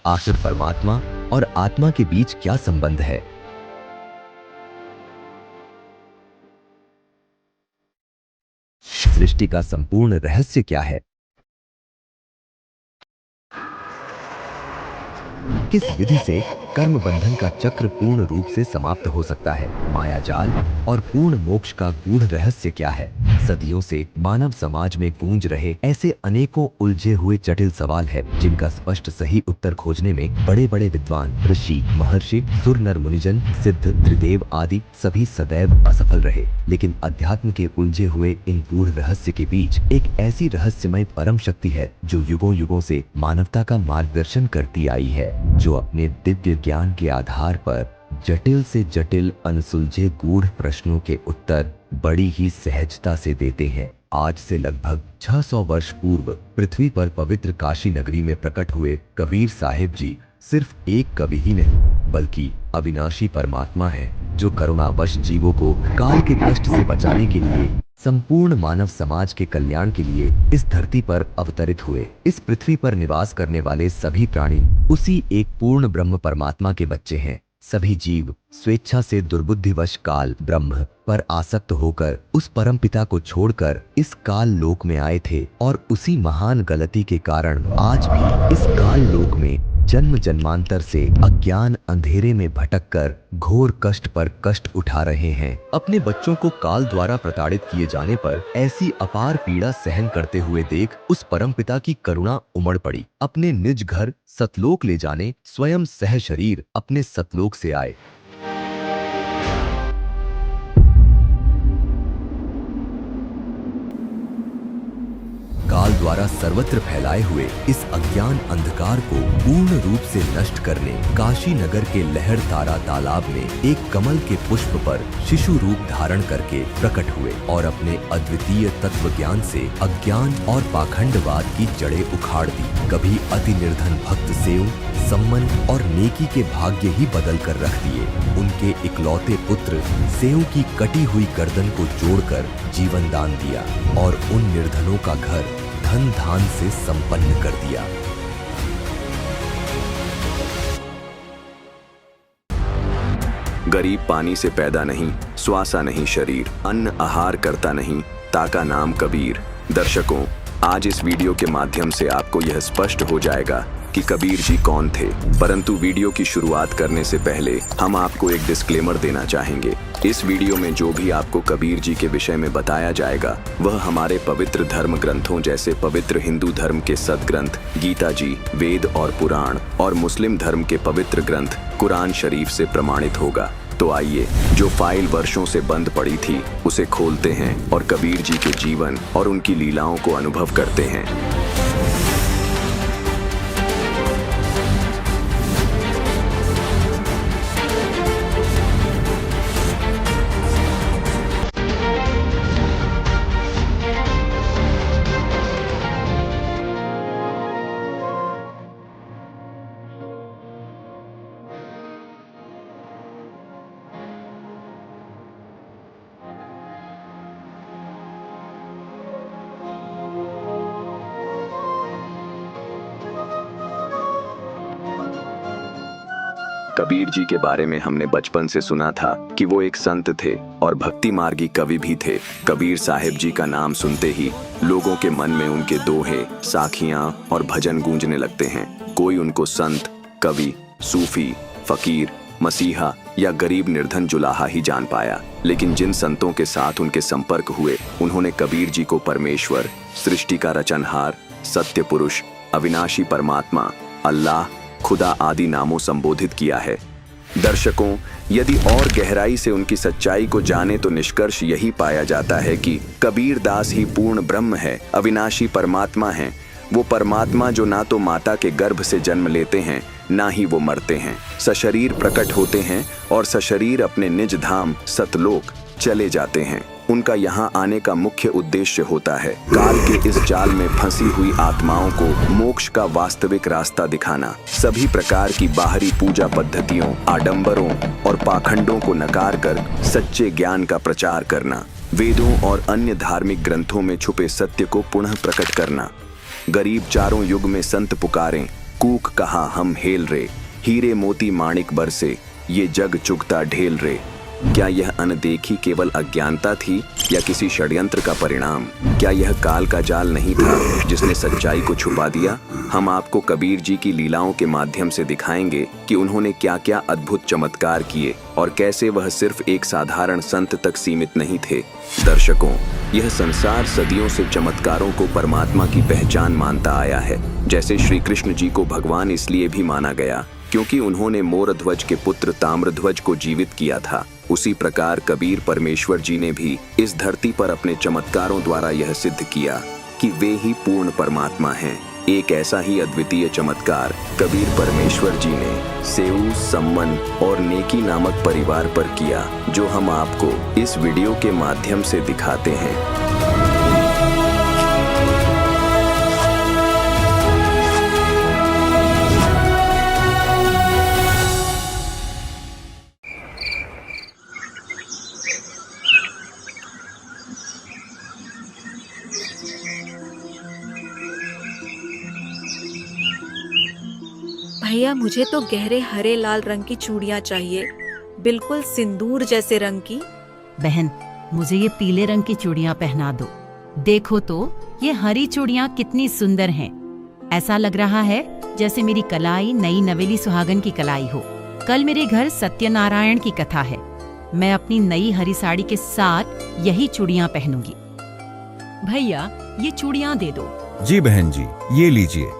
आखिर परमात्मा और आत्मा के बीच क्या संबंध है? सृष्टि का संपूर्ण रहस्य क्या है? किस विधि से कर्म बंधन का चक्र पूर्ण रूप से समाप्त हो सकता है? मायाजाल और पूर्ण मोक्ष का गूढ़ रहस्य क्या है? सदियों से मानव समाज में गूंज रहे ऐसे अनेकों उलझे हुए जटिल सवाल है जिनका स्पष्ट सही उत्तर खोजने में बड़े बड़े विद्वान, ऋषि, महर्षि, सुर, नर, मुनिजन, सिद्ध, त्रिदेव आदि सभी सदैव असफल रहे। लेकिन अध्यात्म के उलझे हुए इन गूढ़ रहस्य के बीच एक ऐसी रहस्यमय परम शक्ति है जो युगों युगों से मानवता का मार्गदर्शन करती आई है, जो अपने दिव्य ज्ञान के आधार पर जटिल से जटिल अनसुलझे गूढ़ प्रश्नों के उत्तर बड़ी ही सहजता से देते हैं। आज से लगभग 600 वर्ष पूर्व पृथ्वी पर पवित्र काशी नगरी में प्रकट हुए कबीर साहिब जी सिर्फ एक कवि ही नहीं बल्कि अविनाशी परमात्मा है, जो करुणावश जीवों को काल के कष्ट से बचाने के लिए संपूर्ण मानव समाज के कल्याण के लिए इस धरती पर अवतरित हुए। इस पृथ्वी पर निवास करने वाले सभी प्राणी उसी एक पूर्ण ब्रह्म परमात्मा के बच्चे हैं। सभी जीव स्वेच्छा से दुर्बुद्धिवश काल ब्रह्म पर आसक्त होकर उस परमपिता को छोड़कर इस काल लोक में आए थे और उसी महान गलती के कारण आज भी इस काल लोक में जन्म जन्मांतर से अज्ञान अंधेरे में भटककर घोर कष्ट पर कष्ट उठा रहे हैं। अपने बच्चों को काल द्वारा प्रताड़ित किए जाने पर ऐसी अपार पीड़ा सहन करते हुए देख उस परमपिता की करुणा उमड़ पड़ी। अपने निज घर सतलोक ले जाने स्वयं सह शरीर अपने सतलोक से आए। काल द्वारा सर्वत्र फैलाए हुए इस अज्ञान अंधकार को पूर्ण रूप से नष्ट करने काशी नगर के लहर तारा तालाब में एक कमल के पुष्प पर शिशु रूप धारण करके प्रकट हुए और अपने अद्वितीय तत्व ज्ञान से अज्ञान और पाखंडवाद की जड़ें उखाड़ दी। कभी अति निर्धन भक्त सेव सम्मन और नेकी के भाग्य ही बदल कर रख दिए। उनके इकलौते पुत्र सेव की कटी हुई गर्दन को जोड़कर जीवन दान दिया और उन निर्धनों का घर धन धान से संपन्न कर दिया। गरीब पानी से पैदा नहीं, स्वासा नहीं शरीर, अन्न आहार करता नहीं, ताका नाम कबीर। दर्शकों, आज इस वीडियो के माध्यम से आपको यह स्पष्ट हो जाएगा कि कबीर जी कौन थे। परंतु वीडियो की शुरुआत करने से पहले हम आपको एक डिस्क्लेमर देना चाहेंगे। इस वीडियो में जो भी आपको कबीर जी के विषय में बताया जाएगा वह हमारे पवित्र धर्म ग्रंथों जैसे पवित्र हिंदू धर्म के सदग्रंथ गीता जी, वेद और पुराण और मुस्लिम धर्म के पवित्र ग्रंथ कुरान शरीफ से प्रमाणित होगा। तो आइए, जो फाइल वर्षों से बंद पड़ी थी उसे खोलते हैं और कबीर जी के जीवन और उनकी लीलाओं को अनुभव करते हैं। कबीर जी के बारे में हमने बचपन से सुना था कि वो एक संत थे और भक्ति मार्गी कवि भी थे। कबीर साहिब जी का नाम सुनते ही लोगों के मन में उनके दोहे, साखियां और भजन गूंजने लगते हैं। कोई उनको संत, कवि, सूफी, फकीर, मसीहा या गरीब निर्धन जुलाहा ही जान पाया। लेकिन जिन संतों के साथ उनके संपर्क हुए उन्होंने कबीर जी को परमेश्वर, सृष्टि का रचनहार, सत्य पुरुष, अविनाशी परमात्मा, अल्लाह, खुदा आदि नामों संबोधित किया है। दर्शकों, यदि और गहराई से उनकी सच्चाई को जाने तो निष्कर्ष यही पाया जाता है कि कबीर दास ही पूर्ण ब्रह्म है, अविनाशी परमात्मा है। वो परमात्मा जो ना तो माता के गर्भ से जन्म लेते हैं ना ही वो मरते हैं, सशरीर प्रकट होते हैं और सशरीर अपने निज धाम सतलोक चले जाते हैं। उनका यहाँ आने का मुख्य उद्देश्य होता है काल के इस जाल में फंसी हुई आत्माओं को मोक्ष का वास्तविक रास्ता दिखाना, सभी प्रकार की बाहरी पूजा पद्धतियों, आडंबरों और पाखंडों को नकार कर सच्चे ज्ञान का प्रचार करना, वेदों और अन्य धार्मिक ग्रंथों में छुपे सत्य को पुनः प्रकट करना। गरीब चारों युग में संत पुकारें, कूक कहा हम हेल रे, हीरे मोती माणिक बरसे, ये जग चुगता ढेल रे। क्या यह अनदेखी केवल अज्ञानता थी या किसी षड्यंत्र का परिणाम? क्या यह काल का जाल नहीं था जिसने सच्चाई को छुपा दिया? हम आपको कबीर जी की लीलाओं के माध्यम से दिखाएंगे कि उन्होंने क्या क्या अद्भुत चमत्कार किए और कैसे वह सिर्फ एक साधारण संत तक सीमित नहीं थे। दर्शकों, यह संसार सदियों से चमत्कारों को परमात्मा की पहचान मानता आया है। जैसे श्री कृष्ण जी को भगवान इसलिए भी माना गया क्योंकि उन्होंने मोरध्वज के पुत्र ताम्रध्वज को जीवित किया था, उसी प्रकार कबीर परमेश्वर जी ने भी इस धरती पर अपने चमत्कारों द्वारा यह सिद्ध किया कि वे ही पूर्ण परमात्मा हैं। एक ऐसा ही अद्वितीय चमत्कार कबीर परमेश्वर जी ने सेऊ, सम्मन और नेकी नामक परिवार पर किया, जो हम आपको इस वीडियो के माध्यम से दिखाते हैं। भैया, मुझे तो गहरे हरे लाल रंग की चूड़ियाँ चाहिए, बिल्कुल सिंदूर जैसे रंग की। बहन, मुझे ये पीले रंग की चूड़ियाँ पहना दो। देखो तो ये हरी चूड़ियाँ कितनी सुंदर हैं। ऐसा लग रहा है जैसे मेरी कलाई नई नवेली सुहागन की कलाई हो। कल मेरे घर सत्यनारायण की कथा है। मैं अपनी नई हरी साड़ी के साथ यही चूड़ियाँ पहनूंगी। भैया, ये चूड़ियाँ दे दो। जी बहन जी, ये लीजिए।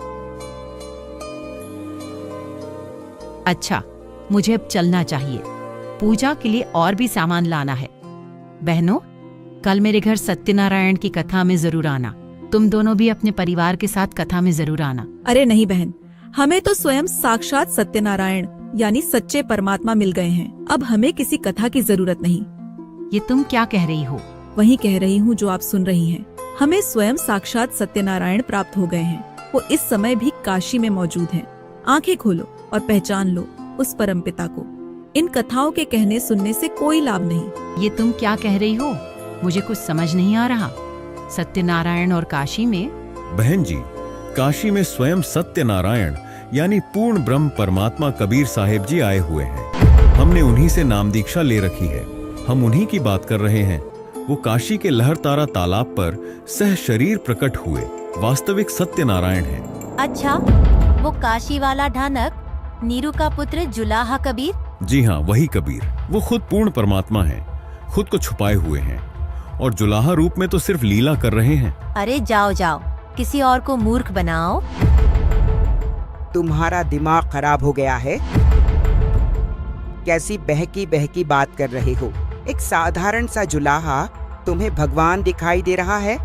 अच्छा, मुझे अब चलना चाहिए। पूजा के लिए और भी सामान लाना है। बहनों, कल मेरे घर सत्यनारायण की कथा में जरूर आना। तुम दोनों भी अपने परिवार के साथ कथा में जरूर आना। अरे नहीं बहन, हमें तो स्वयं साक्षात सत्यनारायण यानी सच्चे परमात्मा मिल गए हैं। अब हमें किसी कथा की जरूरत नहीं। ये तुम क्या कह रही हो? वही कह रही हूँ जो आप सुन रही हैं। हमें स्वयं साक्षात सत्यनारायण प्राप्त हो गए हैं। वो इस समय भी काशी में मौजूद हैं। आंखें खोलो और पहचान लो उस परमपिता को। इन कथाओं के कहने सुनने से कोई लाभ नहीं। ये तुम क्या कह रही हो? मुझे कुछ समझ नहीं आ रहा। सत्यनारायण और काशी में? बहन जी, काशी में स्वयं सत्यनारायण यानी पूर्ण ब्रह्म परमात्मा कबीर साहिब जी आए हुए हैं। हमने उन्हीं से नाम दीक्षा ले रखी है। हम उन्हीं की बात कर रहे हैं। वो काशी के लहरतारा तालाब पर सह शरीर प्रकट हुए वास्तविक सत्यनारायण हैं। अच्छा, वो काशी वाला ढानक नीरू का पुत्र जुलाहा कबीर? जी हाँ, वही कबीर। वो खुद पूर्ण परमात्मा हैं, खुद को छुपाए हुए हैं और जुलाहा रूप में तो सिर्फ लीला कर रहे हैं। अरे जाओ जाओ, किसी और को मूर्ख बनाओ। तुम्हारा दिमाग खराब हो गया है? कैसी बहकी बहकी बात कर रहे हो? एक साधारण सा जुलाहा तुम्हें भगवान दिखाई दे रहा है?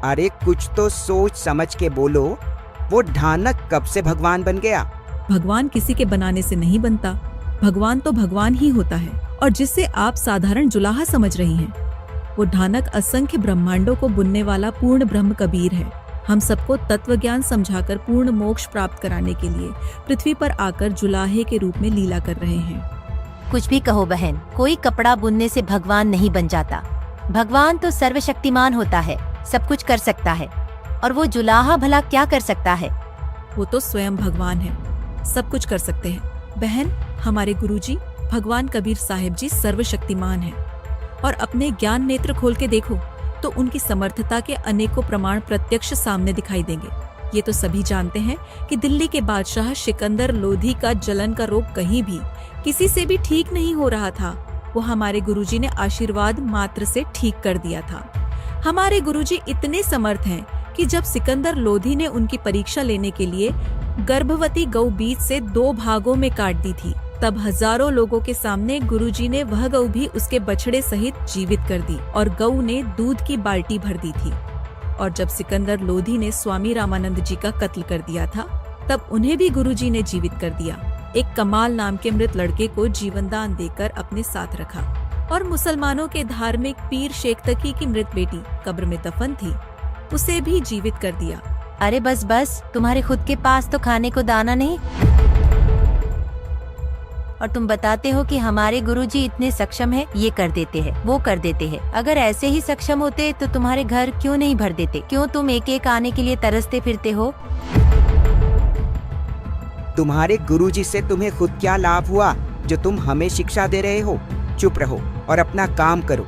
अरे कुछ तो सोच समझ के बोलो। वो ढानक कब से भगवान बन गया? भगवान किसी के बनाने से नहीं बनता। भगवान तो भगवान ही होता है। और जिससे आप साधारण जुलाहा समझ रही हैं, वो ढानक असंख्य ब्रह्मांडों को बुनने वाला पूर्ण ब्रह्म कबीर है। हम सबको तत्व ज्ञान समझाकर पूर्ण मोक्ष प्राप्त कराने के लिए पृथ्वी पर आकर जुलाहे के रूप में लीला कर रहे हैं। कुछ भी कहो बहन, कोई कपड़ा बुनने से भगवान नहीं बन जाता। भगवान तो सर्वशक्तिमान होता है, सब कुछ कर सकता है। और वो जुलाहा भला क्या कर सकता है? वो तो स्वयं भगवान है, सब कुछ कर सकते हैं। बहन, हमारे गुरुजी भगवान कबीर साहिब जी सर्वशक्तिमान हैं। और अपने ज्ञान नेत्र खोल के देखो तो उनकी समर्थता के अनेकों प्रमाण प्रत्यक्ष सामने दिखाई देंगे। ये तो सभी जानते हैं कि दिल्ली के बादशाह सिकंदर लोधी का जलन का रोग कहीं भी किसी से भी ठीक नहीं हो रहा था। वो हमारे गुरुजी ने आशीर्वाद मात्र से ठीक कर दिया था। हमारे गुरुजी इतने समर्थ हैं कि जब सिकंदर लोधी ने उनकी परीक्षा लेने के लिए गर्भवती गौ बीज से 2 भागों में काट दी थी, तब हजारों लोगों के सामने गुरुजी ने वह गौ भी उसके बछड़े सहित जीवित कर दी और गौ ने दूध की बाल्टी भर दी थी। और जब सिकंदर लोधी ने स्वामी रामानंद जी का कत्ल कर दिया था, तब उन्हें भी गुरुजी ने जीवित कर दिया। एक कमाल नाम के मृत लड़के को जीवनदान देकर अपने साथ रखा। और मुसलमानों के धार्मिक पीर शेख तकी की मृत बेटी कब्र में दफन थी, उसे भी जीवित कर दिया। अरे बस बस, तुम्हारे खुद के पास तो खाने को दाना नहीं, और तुम बताते हो कि हमारे गुरुजी इतने सक्षम हैं, ये कर देते हैं, वो कर देते हैं। अगर ऐसे ही सक्षम होते तो तुम्हारे घर क्यों नहीं भर देते? क्यों तुम एक एक आने के लिए तरसते फिरते हो? तुम्हारे गुरुजी से तुम्हें खुद क्या लाभ हुआ जो तुम हमें शिक्षा दे रहे हो? चुप रहो और अपना काम करो।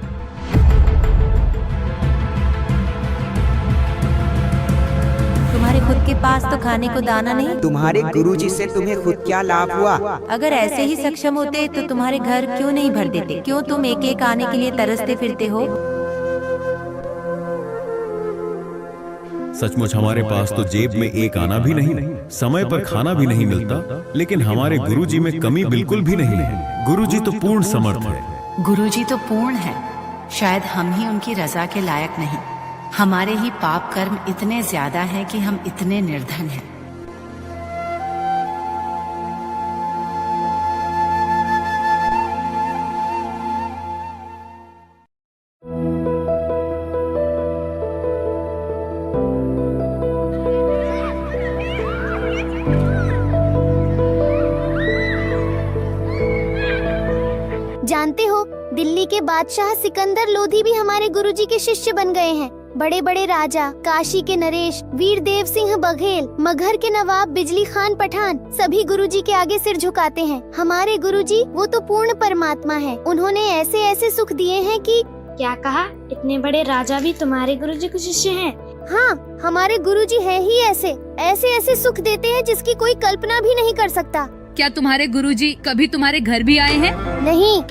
तुम्हारे खुद के पास तो खाने को दाना नहीं। तुम्हारे गुरुजी से तुम्हें खुद क्या लाभ हुआ? अगर ऐसे ही सक्षम होते तो तुम्हारे घर क्यों नहीं भर देते? क्यों तुम एक एक आने के लिए तरसते फिरते हो? सचमुच हमारे पास तो जेब में एक आना भी नहीं, समय पर खाना भी नहीं मिलता, लेकिन हमारे गुरुजी में कमी बिल्कुल भी नहीं है। गुरुजी तो पूर्ण समर्थ है। गुरुजी तो पूर्ण है, शायद हम ही उनकी रजा के लायक नहीं। हमारे ही पाप कर्म इतने ज्यादा हैं कि हम इतने निर्धन हैं। जानते हो, दिल्ली के बादशाह सिकंदर लोधी भी हमारे गुरुजी के शिष्य बन गए हैं। बड़े बड़े राजा, काशी के नरेश, वीर देव सिंह बघेल, मगहर के नवाब बिजली खान पठान, सभी गुरुजी के आगे सिर झुकाते हैं। हमारे गुरुजी वो तो पूर्ण परमात्मा है। उन्होंने ऐसे ऐसे सुख दिए हैं कि क्या कहा? इतने बड़े राजा भी तुम्हारे गुरुजी के शिष्य हैं? हाँ, हमारे गुरुजी है ही ऐसे ऐसे सुख देते हैं जिसकी कोई कल्पना भी नहीं कर सकता। क्या तुम्हारे गुरुजी कभी तुम्हारे घर भी आए हैं? नहीं।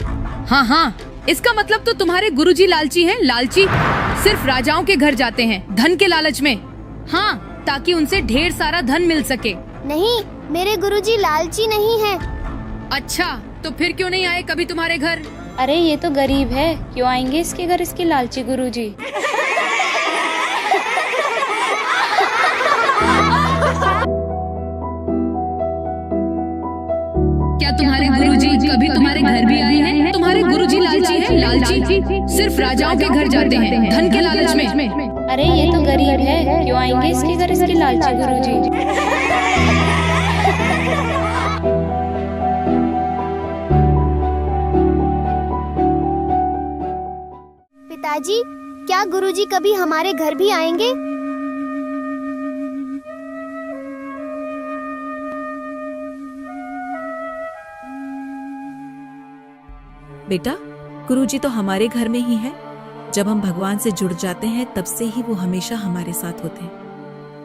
हाँ हाँ, इसका मतलब तो तुम्हारे गुरुजी लालची हैं। लालची सिर्फ राजाओं के घर जाते हैं, धन के लालच में। हाँ, ताकि उनसे ढेर सारा धन मिल सके। नहीं, मेरे गुरुजी लालची नहीं है। अच्छा, तो फिर क्यों नहीं आए कभी तुम्हारे घर? अरे ये तो गरीब है, क्यों आएंगे इसके घर इसके लालची गुरुजी? क्या तुम्हारे गुरुजी कभी तुम्हारे घर भी आए हैं? तुम्हारे गुरुजी लालची हैं। लालची सिर्फ राजाओं के घर जाते हैं, धन के लालच में। अरे ये तो गरीब है, क्यों आएंगे इसके घर इसके लालची गुरुजी? पिताजी, क्या गुरुजी कभी हमारे घर भी आएंगे? बेटा, गुरुजी तो हमारे घर में ही है। जब हम भगवान से जुड़ जाते हैं तब से ही वो हमेशा हमारे साथ होते हैं।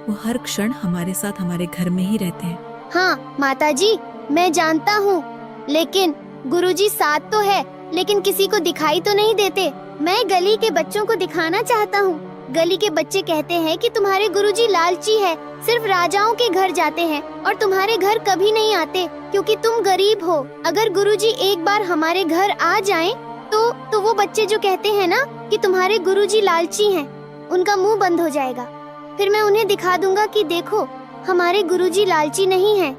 वो हर क्षण हमारे साथ हमारे घर में ही रहते हैं। हाँ माताजी, मैं जानता हूँ, लेकिन गुरुजी साथ तो है, लेकिन किसी को दिखाई तो नहीं देते। मैं गली के बच्चों को दिखाना चाहता हूँ। गली के बच्चे कहते हैं कि तुम्हारे गुरुजी लालची है, सिर्फ राजाओं के घर जाते हैं और तुम्हारे घर कभी नहीं आते क्योंकि तुम गरीब हो। अगर गुरुजी एक बार हमारे घर आ जाएं, तो वो बच्चे जो कहते हैं ना कि तुम्हारे गुरुजी लालची हैं, उनका मुंह बंद हो जाएगा। फिर मैं उन्हें दिखा दूंगा कि देखो, हमारे गुरुजी लालची नहीं हैं।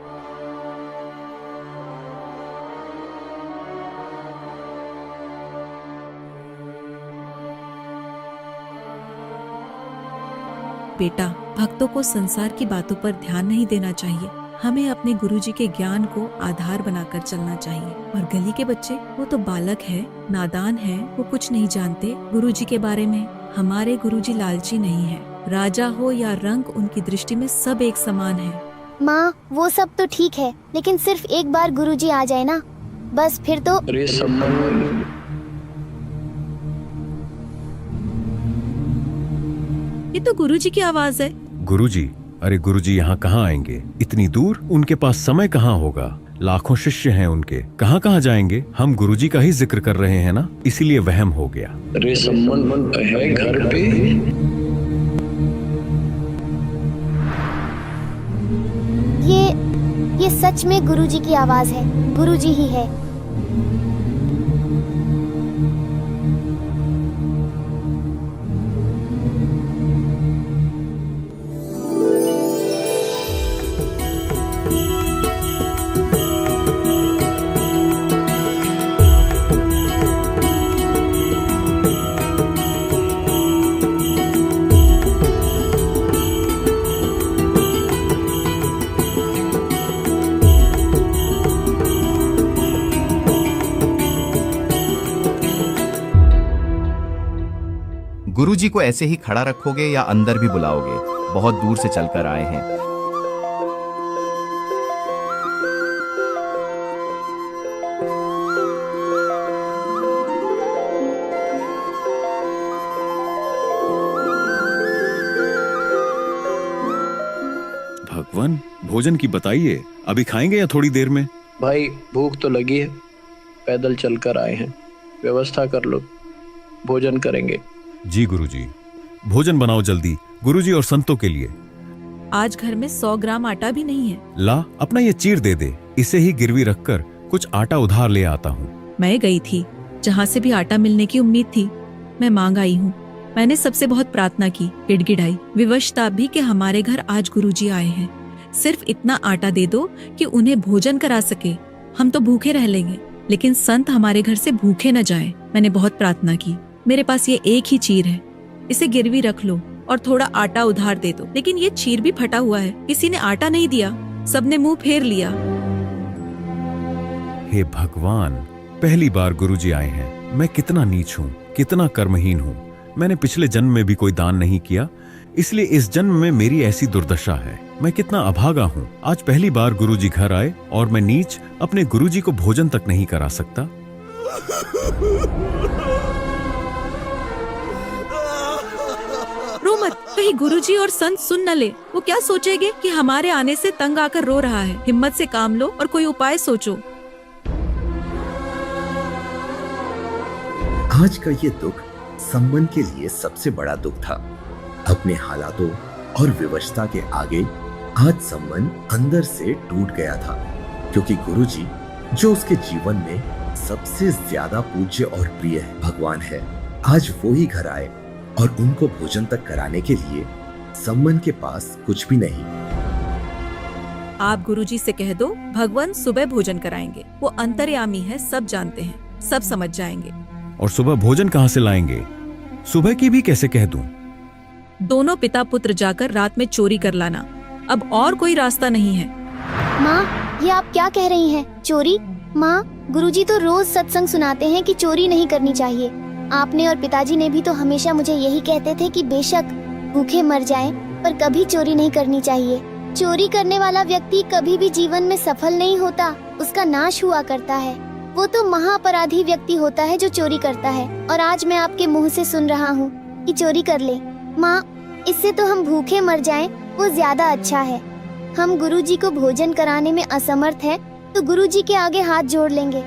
बेटा, भक्तों को संसार की बातों पर ध्यान नहीं देना चाहिए। हमें अपने गुरुजी के ज्ञान को आधार बनाकर चलना चाहिए। और गली के बच्चे, वो तो बालक है, नादान है, वो कुछ नहीं जानते गुरुजी के बारे में। हमारे गुरुजी लालची नहीं है। राजा हो या रंग, उनकी दृष्टि में सब एक समान है। माँ, वो सब तो ठीक है, लेकिन सिर्फ एक बार गुरुजी आ जाए ना, बस फिर तो। ये तो गुरुजी की आवाज है। गुरुजी? अरे गुरुजी यहाँ कहाँ आएंगे? इतनी दूर? उनके पास समय कहाँ होगा? लाखों शिष्य हैं उनके, कहाँ कहाँ जाएंगे? हम गुरुजी का ही जिक्र कर रहे हैं ना, इसीलिए वहम हो गया। अरे संबंध है घर पे। ये सच में गुरुजी की आवाज है। गुरुजी ही है। गुरुजी को ऐसे ही खड़ा रखोगे या अंदर भी बुलाओगे? बहुत दूर से चलकर आए हैं। भगवान, भोजन की बताइए, अभी खाएंगे या थोड़ी देर में? भाई भूख तो लगी है, पैदल चलकर आए हैं, व्यवस्था कर लो, भोजन करेंगे। जी गुरुजी, भोजन बनाओ जल्दी, गुरुजी और संतों के लिए। आज घर में 100 ग्राम आटा भी नहीं है। ला, अपना ये चीर दे दे, इसे ही गिरवी रखकर कुछ आटा उधार ले आता हूँ। मैं गई थी, जहाँ से भी आटा मिलने की उम्मीद थी, मैं मांग आई हूँ। मैंने सबसे बहुत प्रार्थना की, गिड़गिड़ाई, विवशता भी कि हमारे घर आज गुरुजी आए हैं, सिर्फ इतना आटा दे दो कि उन्हें भोजन करा सके, हम तो भूखे रह लेंगे, लेकिन संत हमारे घर से भूखे न जाएं। मैंने बहुत प्रार्थना की। मेरे पास ये एक ही चीर है, इसे गिरवी रख लो और थोड़ा आटा उधार दे दो। लेकिन ये चीर भी फटा हुआ है, किसी ने आटा नहीं दिया, सबने मुंह फेर लिया। हे भगवान, पहली बार गुरुजी आए हैं, मैं कितना नीच हूँ, कितना कर्महीन हूँ। मैंने पिछले जन्म में भी कोई दान नहीं किया, इसलिए इस जन्म में मेरी ऐसी दुर्दशा है। मैं कितना अभागा हूँ। आज पहली बार गुरुजी घर आए और मैं नीच अपने गुरुजी को भोजन तक नहीं करा सकता। रो मत, कहीं गुरुजी और संत सुन न ले। वो क्या सोचेंगे कि हमारे आने से तंग आकर रो रहा है। हिम्मत से काम लो और कोई उपाय सोचो। आज का ये दुख सम्मन के लिए सबसे बड़ा दुख था। अपने हालातों और विवशता के आगे आज सम्मन अंदर से टूट गया था, क्योंकि गुरुजी जो उसके जीवन में सबसे ज्यादा पूज्य और प्रिय भगवान है, आज वो ही घर आए और उनको भोजन तक कराने के लिए सम्मन के पास कुछ भी नहीं। आप गुरुजी से कह दो, भगवान सुबह भोजन कराएंगे। वो अंतर्यामी है, सब जानते हैं, सब समझ जाएंगे। और सुबह भोजन कहाँ से लाएंगे? सुबह की भी कैसे कह दूं? दोनों पिता पुत्र जाकर रात में चोरी कर लाना, अब और कोई रास्ता नहीं है। माँ, ये आप क्या कह रही हैं? चोरी? माँ, गुरुजी तो रोज सत्संग सुनाते हैं कि चोरी नहीं करनी चाहिए। आपने और पिताजी ने भी तो हमेशा मुझे यही कहते थे कि बेशक भूखे मर जाएं, पर कभी चोरी नहीं करनी चाहिए। चोरी करने वाला व्यक्ति कभी भी जीवन में सफल नहीं होता, उसका नाश हुआ करता है। वो तो महाअपराधी व्यक्ति होता है जो चोरी करता है, और आज मैं आपके मुंह से सुन रहा हूँ कि चोरी कर ले। माँ, इससे तो हम भूखे मर जाएं, वो ज्यादा अच्छा है। हम गुरुजी को भोजन कराने में असमर्थ हैं, तो गुरुजी के आगे हाथ जोड़ लेंगे।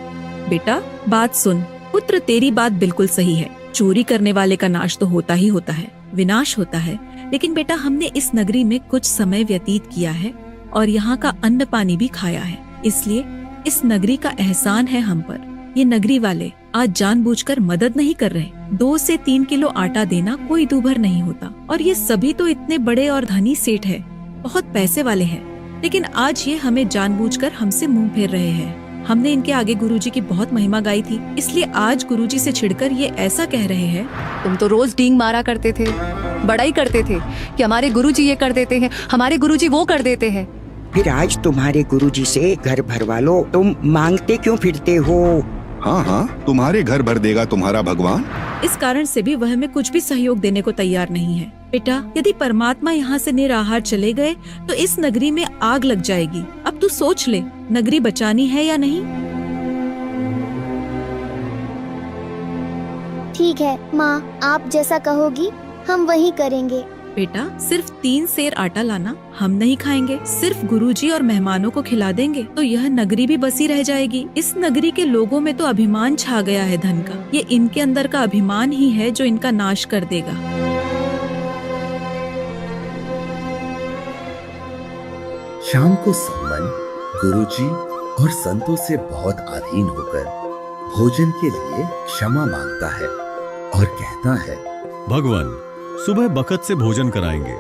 बेटा, बात सुन। पुत्र, तेरी बात बिल्कुल सही है। चोरी करने वाले का नाश तो होता ही होता है, विनाश होता है। लेकिन बेटा, हमने इस नगरी में कुछ समय व्यतीत किया है और यहाँ का अन्न पानी भी खाया है, इसलिए इस नगरी का एहसान है हम पर। ये नगरी वाले आज जानबूझकर मदद नहीं कर रहे। 2 से 3 किलो आटा देना कोई दूभर नहीं होता, और ये सभी तो इतने बड़े और धनी सेठ है, बहुत पैसे वाले हैं। लेकिन आज ये हमें जानबूझकर हमसे मुंह फेर रहे हैं। हमने इनके आगे गुरुजी की बहुत महिमा गाई थी, इसलिए आज गुरुजी से छिड़कर ये ऐसा कह रहे हैं। तुम तो रोज डींग मारा करते थे, बड़ाई करते थे कि हमारे गुरुजी ये कर देते हैं, हमारे गुरुजी वो कर देते हैं। फिर आज तुम्हारे गुरुजी से घर भरवा लो, तुम मांगते क्यों फिरते हो? हाँ हाँ, तुम्हारे घर भर देगा तुम्हारा भगवान। इस कारण से भी वह हमें कुछ भी सहयोग देने को तैयार नहीं है। बेटा, यदि परमात्मा यहाँ से निराहार चले गए तो इस नगरी में आग लग जाएगी। अब तू सोच ले, नगरी बचानी है या नहीं। ठीक है माँ, आप जैसा कहोगी हम वही करेंगे। बेटा, सिर्फ 3 सेर आटा लाना, हम नहीं खाएंगे, सिर्फ गुरुजी और मेहमानों को खिला देंगे तो यह नगरी भी बसी रह जाएगी। इस नगरी के लोगों में तो अभिमान छा गया है धन का। ये इनके अंदर का अभिमान ही है जो इनका नाश कर देगा। शाम को सम्मन गुरुजी और संतों से बहुत अधीन होकर भोजन के लिए क्षमा मांगता है और कहता है, भगवान, सुबह बखत से भोजन कराएंगे।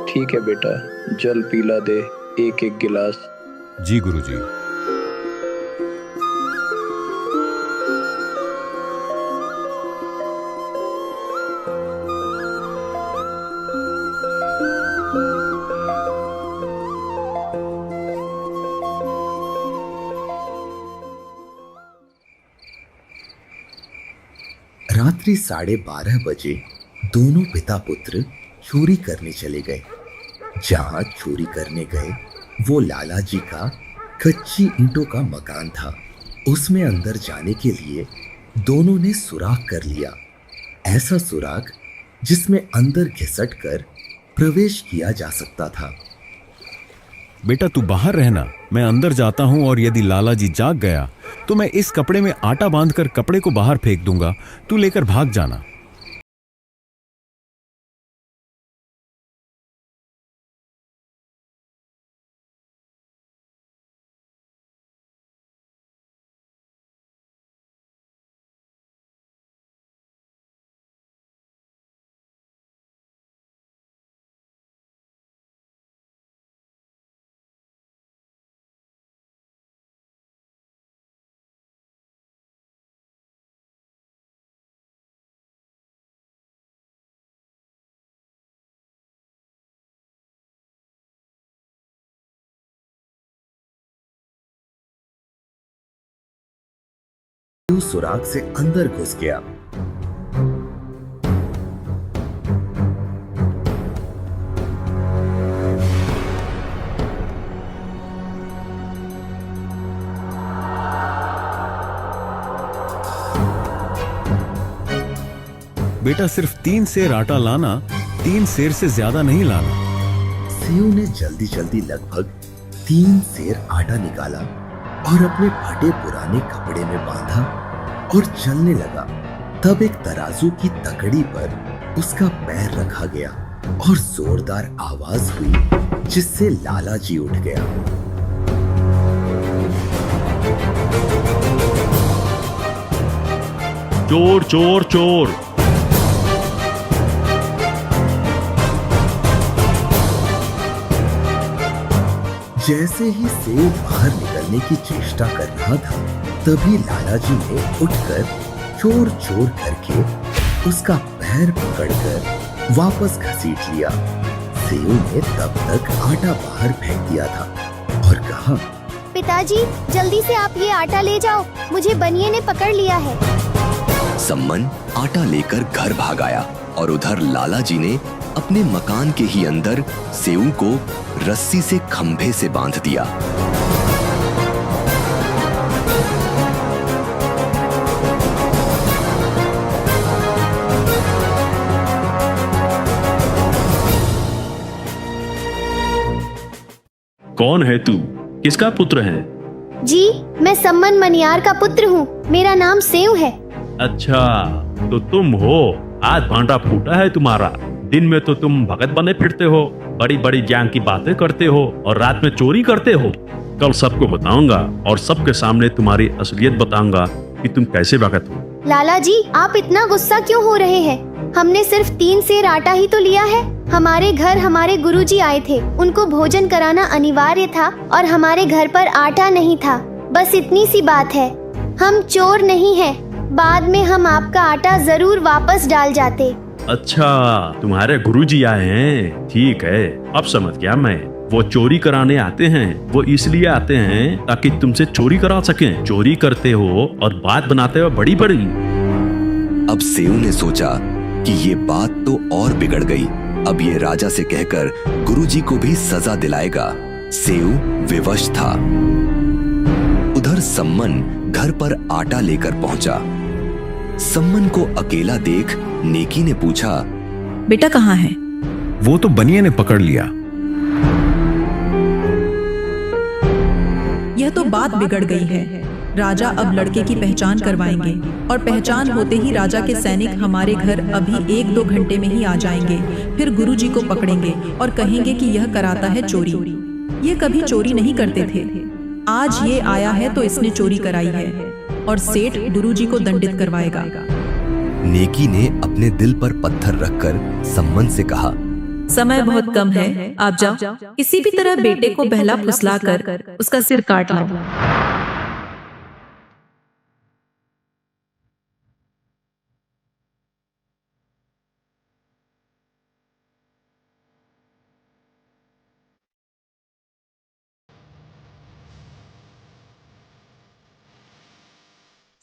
ठीक है बेटा, जल पीला दे 1-1 गिलास। जी गुरुजी। रात्रि 12:30 बजे दोनों पिता पुत्र चोरी करने चले गए। जहां चोरी करने गए वो लाला जी का कच्ची ईंटों का मकान था। उसमें अंदर जाने के लिए दोनों ने सुराख कर लिया, ऐसा सुराख जिसमें अंदर घिसट कर प्रवेश किया जा सकता था। बेटा तू बाहर रहना, मैं अंदर जाता हूं और यदि लाला जी जाग गया तो मैं इस कपड़े में आटा बांधकर कपड़े को बाहर फेंक दूंगा, तू लेकर भाग जाना। सेऊ सुराग से अंदर घुस गया। बेटा सिर्फ 3 सेर आटा लाना, 3 सेर से ज्यादा नहीं लाना। सेऊ ने जल्दी जल्दी लगभग 3 सेर आटा निकाला और अपने फटे पुराने कपड़े में बांधा और चलने लगा। तब एक तराजू की तकड़ी पर उसका पैर रखा गया और जोरदार आवाज हुई, जिससे लाला जी उठ गया। चोर चोर चोर। जैसे ही सेऊ बाहर निकलने की चेष्टा कर रहा था, तभी लाला जी ने उठकर चोर चोर करके उसका पैर पकड़कर वापस घसीट लिया। सेऊ ने तब तक आटा बाहर फेंक दिया था और कहा, पिताजी जल्दी से आप ये आटा ले जाओ, मुझे बनिए ने पकड़ लिया है। सम्मन आटा लेकर घर भाग आया और उधर लाला जी ने अपने मकान के ही अंदर सेऊ को रस्सी से खंभे से बांध दिया। कौन है तू? किसका पुत्र है? जी मैं सम्मन मनियार का पुत्र हूँ, मेरा नाम सेऊ है। अच्छा तो तुम हो, आज भांडा फूटा है तुम्हारा। दिन में तो तुम भगत बने फिरते हो, बड़ी बड़ी ज्ञान की बातें करते हो और रात में चोरी करते हो। कल सबको बताऊंगा और सबके सामने तुम्हारी असलियत बताऊंगा कि तुम कैसे भगत हो। लाला जी आप इतना गुस्सा क्यों हो रहे हैं? हमने सिर्फ 3 सेर आटा ही तो लिया है। हमारे घर हमारे गुरुजी आए थे, उनको भोजन कराना अनिवार्य था और हमारे घर पर आटा नहीं था, बस इतनी सी बात है। हम चोर नहीं हैं, बाद में हम आपका आटा जरूर वापस डाल जाते। अच्छा तुम्हारे गुरुजी आए हैं, ठीक है अब समझ गया मैं। वो चोरी कराने आते हैं, वो इसलिए आते हैं ताकि तुमसे चोरी करा सकें। चोरी करते हो और बात बनाते हो बड़ी बड़ी। अब सेऊ ने सोचा कि ये बात तो और बिगड़ गई। अब ये राजा से कहकर गुरुजी को भी सजा दिलाएगा। सेऊ विवश था। उधर सम्मन घर पर आटा लेकर पहुंचा। सम्मन को अकेला देख नेकी ने पूछा, बेटा कहाँ है? वो तो बनिए ने पकड़ लिया। यह तो बात बिगड़ गई है। राजा अब लड़के की पहचान करवाएंगे और पहचान होते ही राजा के सैनिक हमारे घर अभी 1-2 घंटे में ही आ जाएंगे। फिर गुरुजी को पकड़ेंगे और कहेंगे कि यह कराता है चोरी। ये कभी चोरी नहीं करते थे, आज ये आया है तो इसने चोरी कराई है और सेठ गुरुजी को दंडित करवाएगा। नेकी ने अपने दिल पर पत्थर रखकर सम्मन से कहा, समय बहुत कम है, आप जाओ, किसी भी तरह बेटे को बहला फुसला कर उसका सिर काट लाओ।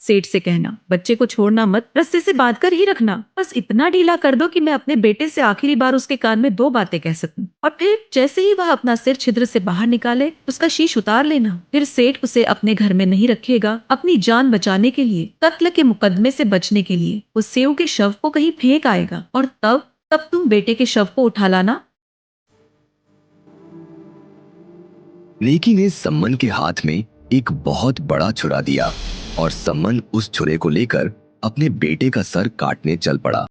सेठ से कहना, बच्चे को छोड़ना मत, रस्से से बांध कर ही रखना। बस इतना ढीला कर दो कि मैं अपने बेटे से आखिरी बार उसके कान में 2 बातें कह सकूं। और फिर जैसे ही वह अपना सिर छिद्र से बाहर निकाले, उसका शीश उतार लेना। फिर सेठ उसे अपने घर में नहीं रखेगा, अपनी जान बचाने के लिए, कत्ल के मुकदमे से बचने के लिए। वो सेऊ के शव को कहीं फेंक आएगा और तब तुम बेटे के शव को उठा लाना रेकी ने सम्मन के हाथ में एक बहुत बड़ा छुरा दिया और सम्मन उस छुरे को लेकर अपने बेटे का सर काटने चल पड़ा।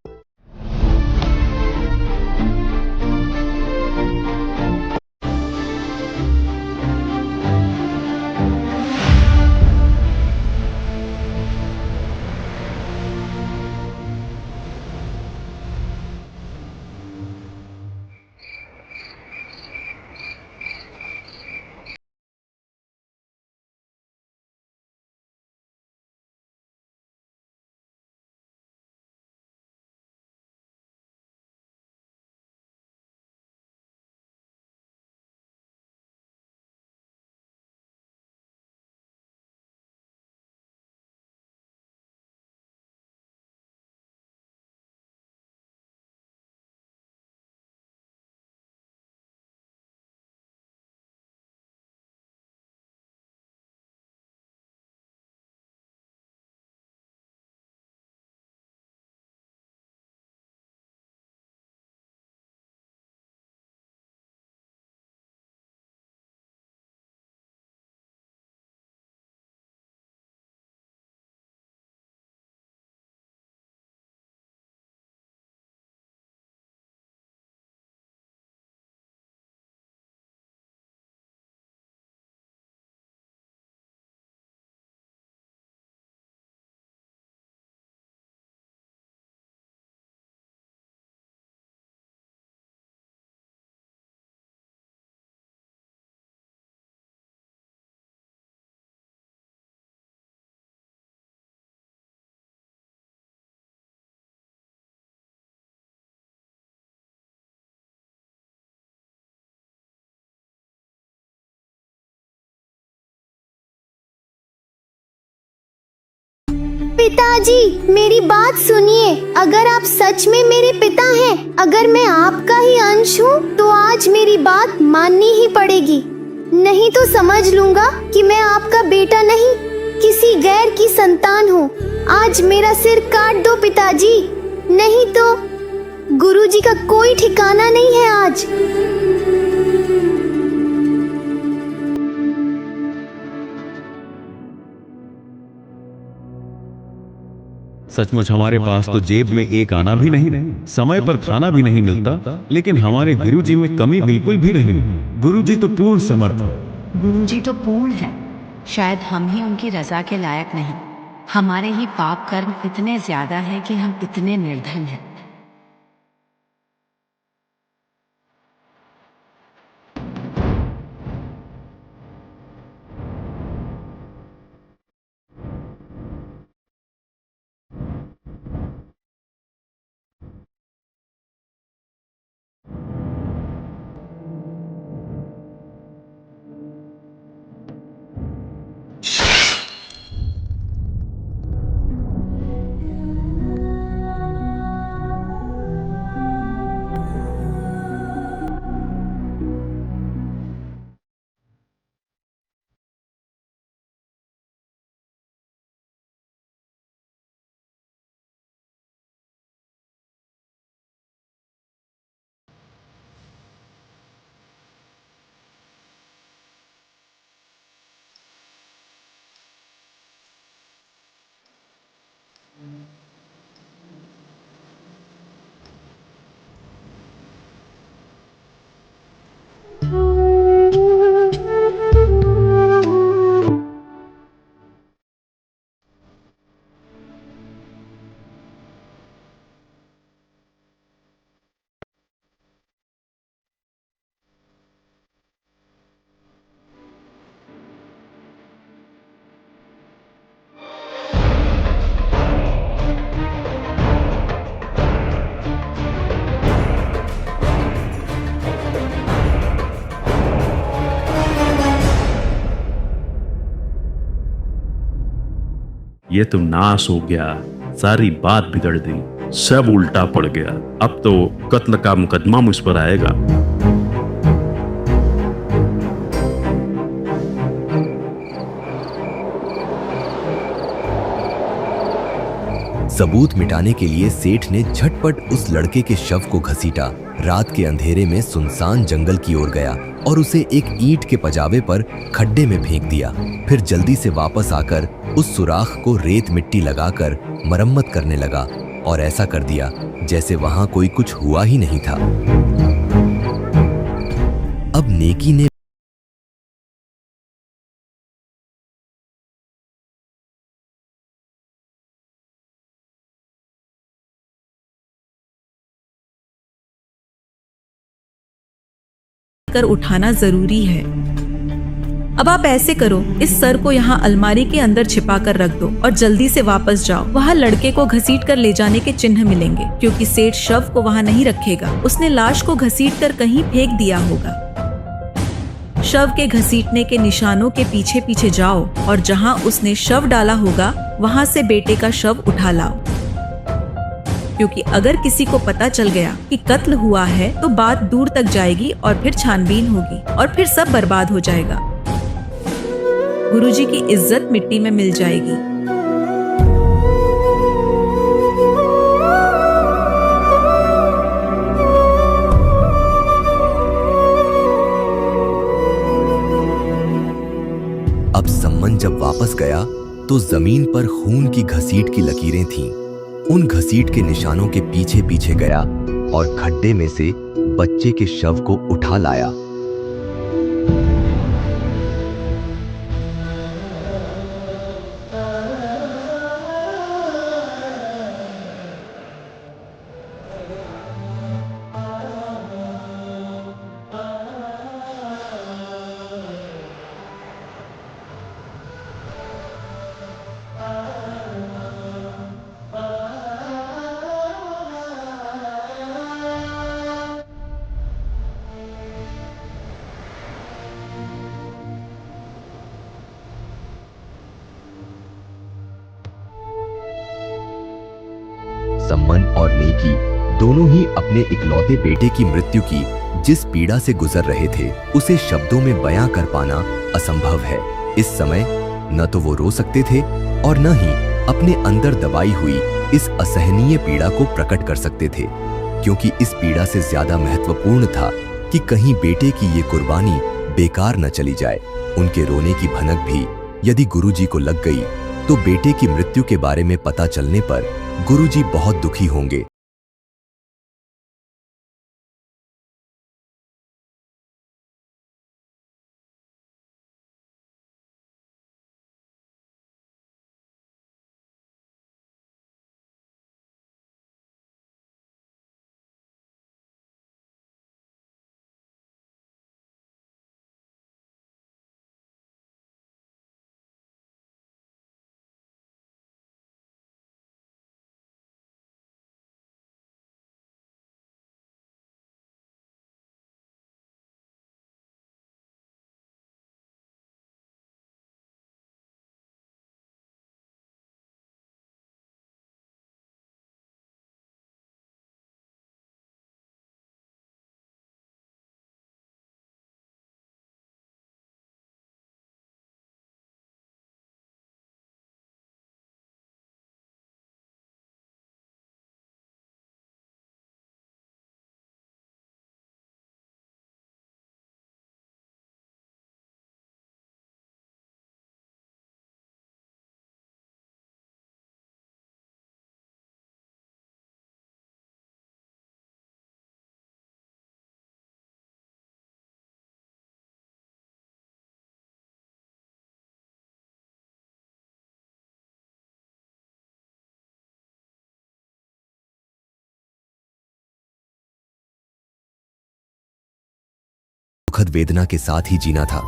पिताजी, मेरी बात सुनिए। अगर आप सच में मेरे पिता हैं, अगर मैं आपका ही अंश हूँ, तो आज मेरी बात माननी ही पड़ेगी। नहीं तो समझ लूँगा कि मैं आपका बेटा नहीं, किसी गैर की संतान हूँ। आज मेरा सिर काट दो पिताजी, नहीं तो गुरुजी का कोई ठिकाना नहीं है आज। सचमुच हमारे पास तो जेब में एक आना भी नहीं, समय पर खाना भी नहीं मिलता, लेकिन हमारे गुरुजी में कमी बिल्कुल भी नहीं। गुरुजी तो पूर्ण समर्थ है। गुरुजी तो पूर्ण है, शायद हम ही उनकी रजा के लायक नहीं। हमारे ही पाप कर्म इतने ज्यादा हैं कि हम इतने निर्धन हैं। ये तो नाश हो गया, सारी बात बिगड़ गई, सब उल्टा पड़ गया। अब तो कत्ल का मुकदमा मुझ पर आएगा। सबूत मिटाने के लिए सेठ ने झटपट उस लड़के के शव को घसीटा, रात के अंधेरे में सुनसान जंगल की ओर गया और उसे एक ईंट के पजावे पर खड्डे में फेंक दिया। फिर जल्दी से वापस आकर उस सुराख को रेत मिट्टी लगाकर मरम्मत करने लगा और ऐसा कर दिया जैसे वहां कोई कुछ हुआ ही नहीं था। अब नेकी ने कर उठाना जरूरी है। अब आप ऐसे करो, इस सर को यहाँ अलमारी के अंदर छिपा कर रख दो और जल्दी से वापस जाओ। वहाँ लड़के को घसीट कर ले जाने के चिन्ह मिलेंगे, क्योंकि सेठ शव को वहाँ नहीं रखेगा। उसने लाश को घसीट कर कहीं फेंक दिया होगा। शव के घसीटने के निशानों के पीछे पीछे जाओ और जहाँ उसने शव डाला होगा वहाँ से बेटे का शव उठा लाओ, क्योंकि अगर किसी को पता चल गया कि कत्ल हुआ है तो बात दूर तक जाएगी और फिर छानबीन होगी और फिर सब बर्बाद हो जाएगा। गुरुजी की इज्जत मिट्टी में मिल जाएगी। अब सम्मन जब वापस गया तो जमीन पर खून की घसीट की लकीरें थीं। उन घसीट के निशानों के पीछे पीछे गया और खड्डे में से बच्चे के शव को उठा लाया। सम्मन और नेकी दोनों ही अपने इकलौते बेटे की मृत्यु की जिस पीड़ा से गुजर रहे थे उसे शब्दों में बयां कर पाना असंभव है। इस समय न तो वो रो सकते थे और न ही अपने अंदर दबाई हुई इस असहनीय पीड़ा को प्रकट कर सकते थे, क्योंकि इस पीड़ा से ज्यादा महत्वपूर्ण था कि कहीं बेटे की ये कुर्बानी बेकार न चली जाए। उनके रोने की भनक भी यदि गुरुजी को लग गई तो बेटे की मृत्यु के बारे में पता चलने पर गुरुजी बहुत दुखी होंगे। दुखद वेदना के साथ ही जीना था।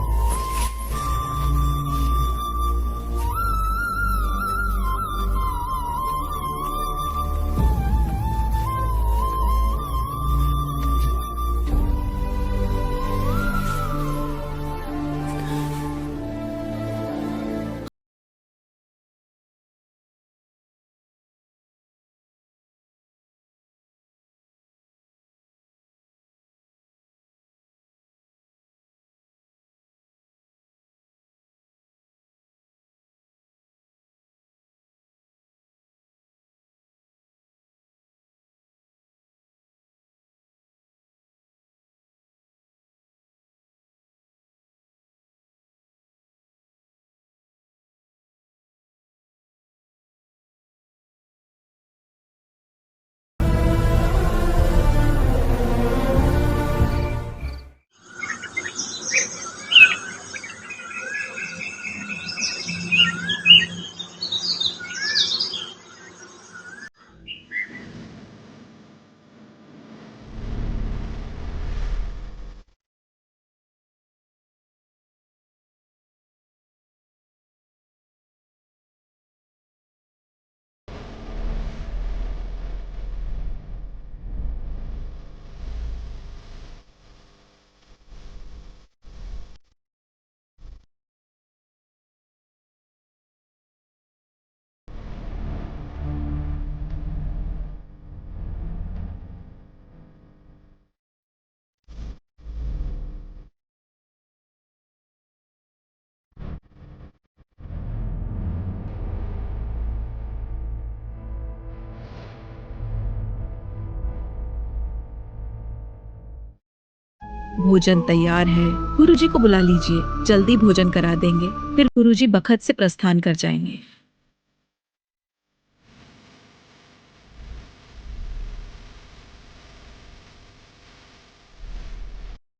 भोजन तैयार है। गुरुजी को बुला लीजिए, जल्दी भोजन करा देंगे, फिर गुरुजी बखत से प्रस्थान कर जाएंगे।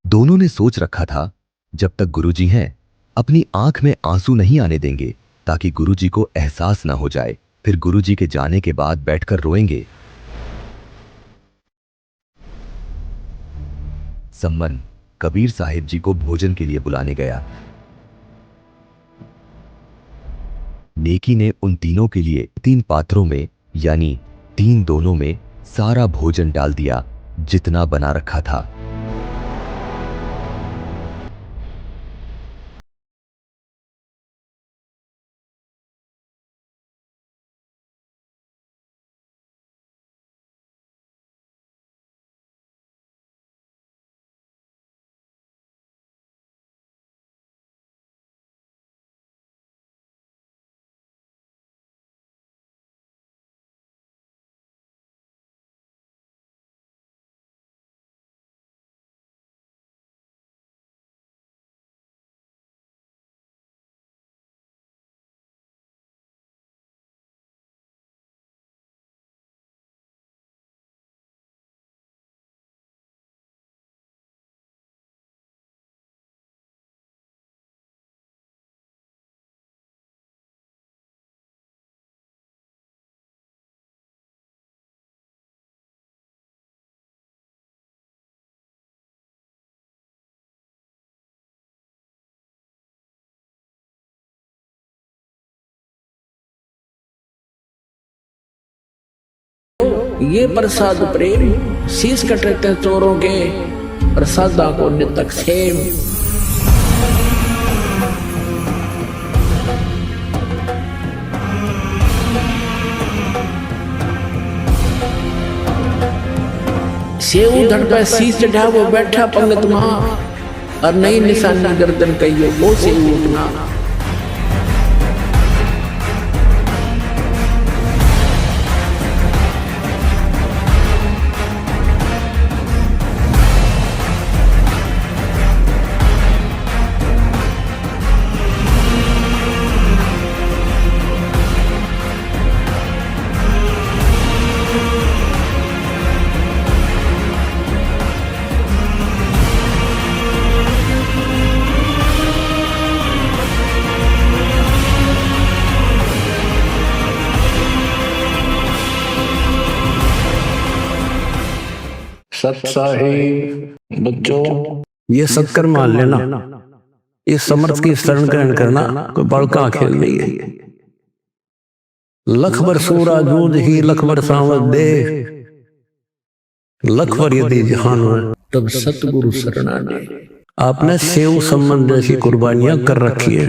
दोनों ने सोच रखा था जब तक गुरुजी हैं अपनी आंख में आंसू नहीं आने देंगे ताकि गुरुजी को एहसास ना हो जाए। फिर गुरुजी के जाने के बाद बैठकर रोएंगे। सम्मन कबीर साहिब जी को भोजन के लिए बुलाने गया। नेकी ने उन तीनों के लिए 3 पात्रों में यानी 3 दोनों में सारा भोजन डाल दिया जितना बना रखा था। ये प्रसाद प्रेम शीश कटते चोरों के, प्रसादा को नितक सेम। सेऊ धड़ पे शीश चढ़ा वो बैठा पंगत मां, और नई निशानी गर्दन कहियो वो सेऊ उठना। सत साहिब बच्चों, ये सत्कर मान लेना, इस समर्थ की शरण ग्रहण करना कोई बड़का खेल नहीं है। लखबर सूरा जूझ ही लखबर सावत दे, लखबर यदि जहान हो तब सतगुरु शरणा दे। आपने सेव संबंध जैसी कुर्बानियां कर रखी है।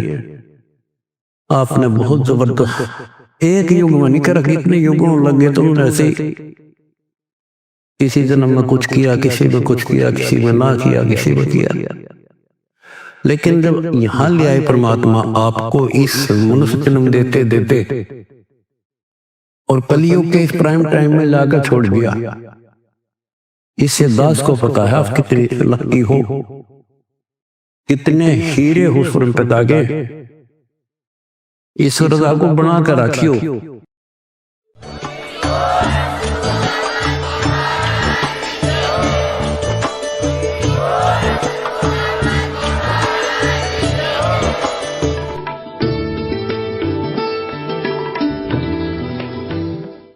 आपने बहुत जबरदस्त एक युग में नहीं कर, कितने युगों लगे तुमने ऐसे। किसी जन्म में कुछ किया, किसी में कुछ किया, किसी में ना किया, किसी में किया, लेकिन जब यहाँ ले आए परमात्मा आपको इस मनुष्य जन्म देते देते और कलियुग के इस प्राइम टाइम में लाकर छोड़ दिया, इससे दास को पता है आप कितने लकी हो, कितने हीरे हो स्वयं पिता के। ईश्वर को बना कर रखियो।